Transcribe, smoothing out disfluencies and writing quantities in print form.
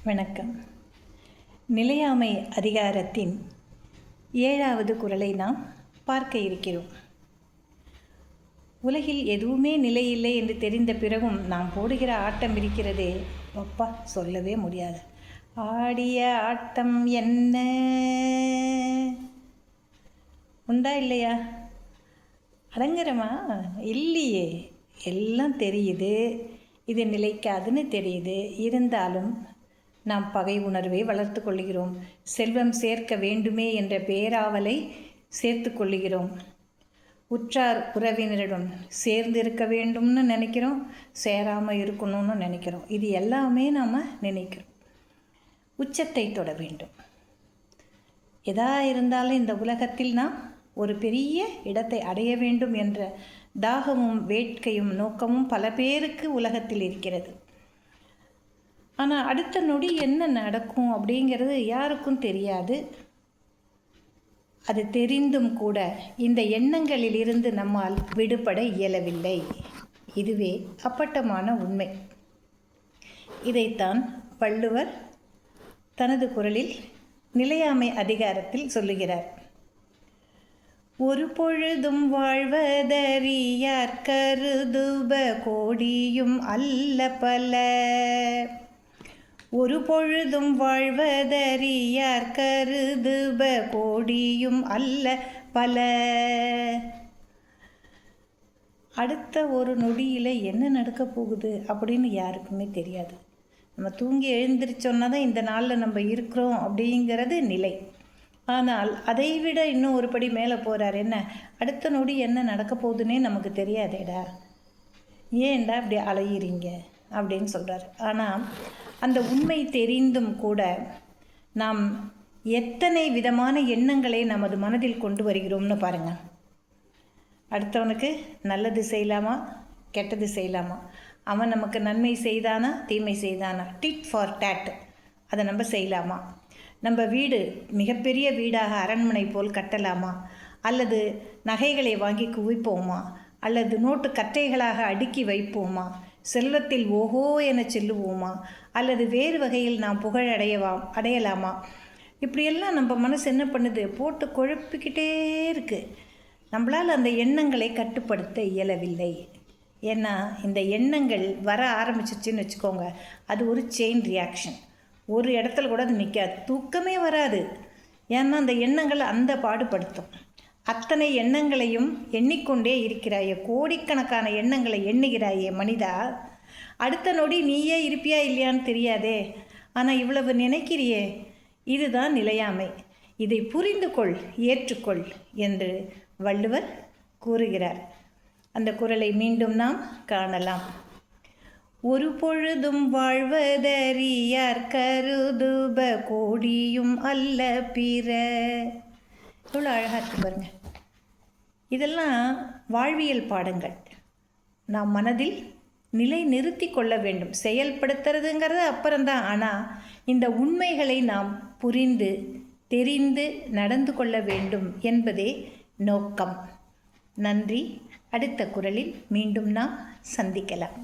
வணக்கம். நிலையாமை அதிகாரத்தின் 7வது குறளை நாம் பார்க்க இருக்கிறோம். உலகில் எதுவுமே நிலையில்லை என்று தெரிந்த பிறகும் நாம் போடுகிற ஆட்டம் இருக்கிறதே, அப்பா சொல்லவே முடியாது. ஆடிய ஆட்டம் என்ன உண்டா இல்லையா? அடங்குறமா இல்லையே. எல்லாம் தெரியுது, இது நிலைக்காதுன்னு தெரியுது. இருந்தாலும் நாம் பகை உணர்வை வளர்த்து கொள்கிறோம். செல்வம் சேர்க்க வேண்டுமே என்ற பேராவலை சேர்த்து கொள்கிறோம். உற்றார் உறவினரிடம் சேர்ந்து இருக்க வேண்டும்னு நினைக்கிறோம், சேராமல் இருக்கணும்னு நினைக்கிறோம். இது எல்லாமே நாம் நினைக்கிறோம். உச்சத்தை தொட வேண்டும். எதா இருந்தாலும் இந்த உலகத்தில் நாம் ஒரு பெரிய இடத்தை அடைய வேண்டும் என்ற தாகமும் வேட்கையும் நோக்கமும் பல பேருக்கு உலகத்தில் இருக்கிறது. ஆனால் அடுத்த நொடி என்ன நடக்கும் அப்படிங்கிறது யாருக்கும் தெரியாது. அது தெரிந்தும் கூட இந்த எண்ணங்களிலிருந்து நம்மால் விடுபட இயலவில்லை. இதுவே அப்பட்டமான உண்மை. இதைத்தான் வள்ளுவர் தனது குறளில் நிலையாமை அதிகாரத்தில் சொல்லுகிறார். ஒரு பொழுதும் வாழ்வதறியார் கருதுப கோடியும் அல்ல பல. ஒரு பொழுதும் வாழ்வதறியார் கருதுப கோடியும் அல்ல பல. அடுத்த ஒரு நொடியில் என்ன நடக்க போகுது அப்படின்னு யாருக்குமே தெரியாது. நம்ம தூங்கி எழுந்திரிச்சோன்னா தான் இந்த நாளில் நம்ம இருக்கிறோம் அப்படிங்கிறது நிலை. ஆனால் அதைவிட இன்னும் ஒரு படி மேலே போகிறார். என்ன அடுத்த நொடி என்ன நடக்க போகுதுன்னே நமக்கு தெரியாதேடா, ஏன்டா இப்படி அலையிறீங்க அப்படின்னு சொல்கிறார். ஆனால் அந்த உண்மை தெரிந்தும் கூட நாம் எத்தனை விதமான எண்ணங்களை நமது மனதில் கொண்டு வருகிறோம்னு பாருங்கள். அடுத்தவனுக்கு நல்லது செய்யலாமா, கெட்டது செய்யலாமா, அவன் நமக்கு நன்மை செய்தானா தீமை செய்தானா, டிட் ஃபார் டேட் அதை நம்ம செய்யலாமா, நம்ம வீடு மிகப்பெரிய வீடாக அரண்மனை போல் கட்டலாமா, அல்லது நகைகளை வாங்கி குவிப்போமா, அல்லது நோட்டு கட்டைகளாக அடுக்கி வைப்போமா, செல்வத்தில் ஓஹோ என செல்லுவோமா, அல்லது வேறு வகையில் நாம் புகழ் அடையலாமா. இப்படியெல்லாம் நம்ம மனசு என்ன பண்ணுது, போட்டு குழப்பிக்கிட்டே இருக்குது. நம்மளால் அந்த எண்ணங்களை கட்டுப்படுத்த இயலவில்லை. ஏன்னா இந்த எண்ணங்கள் வர ஆரம்பிச்சிருச்சுன்னு வச்சுக்கோங்க, அது ஒரு செயின் ரியாக்ஷன். ஒரு இடத்துல கூட அது நிற்காது, தூக்கமே வராது. ஏன்னா அந்த எண்ணங்கள் அந்த பாடுபடுத்தும். அத்தனை எண்ணங்களையும் எண்ணிக்கொண்டே இருக்கிறாயே, கோடிக்கணக்கான எண்ணங்களை எண்ணுகிறாயே மனிதா, அடுத்த நொடி நீயே இருப்பியா இல்லையான்னு தெரியாதே. ஆனால் இவ்வளவு நினைக்கிறியே, இதுதான் நிலையாமை. இதை புரிந்து கொள், ஏற்றுக்கொள் என்று வள்ளுவர் கூறுகிறார். அந்த குறளை மீண்டும் நாம் காணலாம். ஒரு பொழுதும் வாழ்வதறியார் கருதுப கோடியும் அல்ல பிற. எவ்வளோ அழகாக இருக்கு பாருங்க. இதெல்லாம் வாழ்வியல் பாடங்கள். நாம் மனதில் நிலை நிறுத்தி கொள்ள வேண்டும். செயல்படுத்துறதுங்கிறது அப்புறம்தான். ஆனால் இந்த உண்மைகளை நாம் புரிந்து தெரிந்து நடந்து கொள்ள வேண்டும் என்பதே நோக்கம். நன்றி. அடுத்த குறளில் மீண்டும் நாம் சந்திக்கலாம்.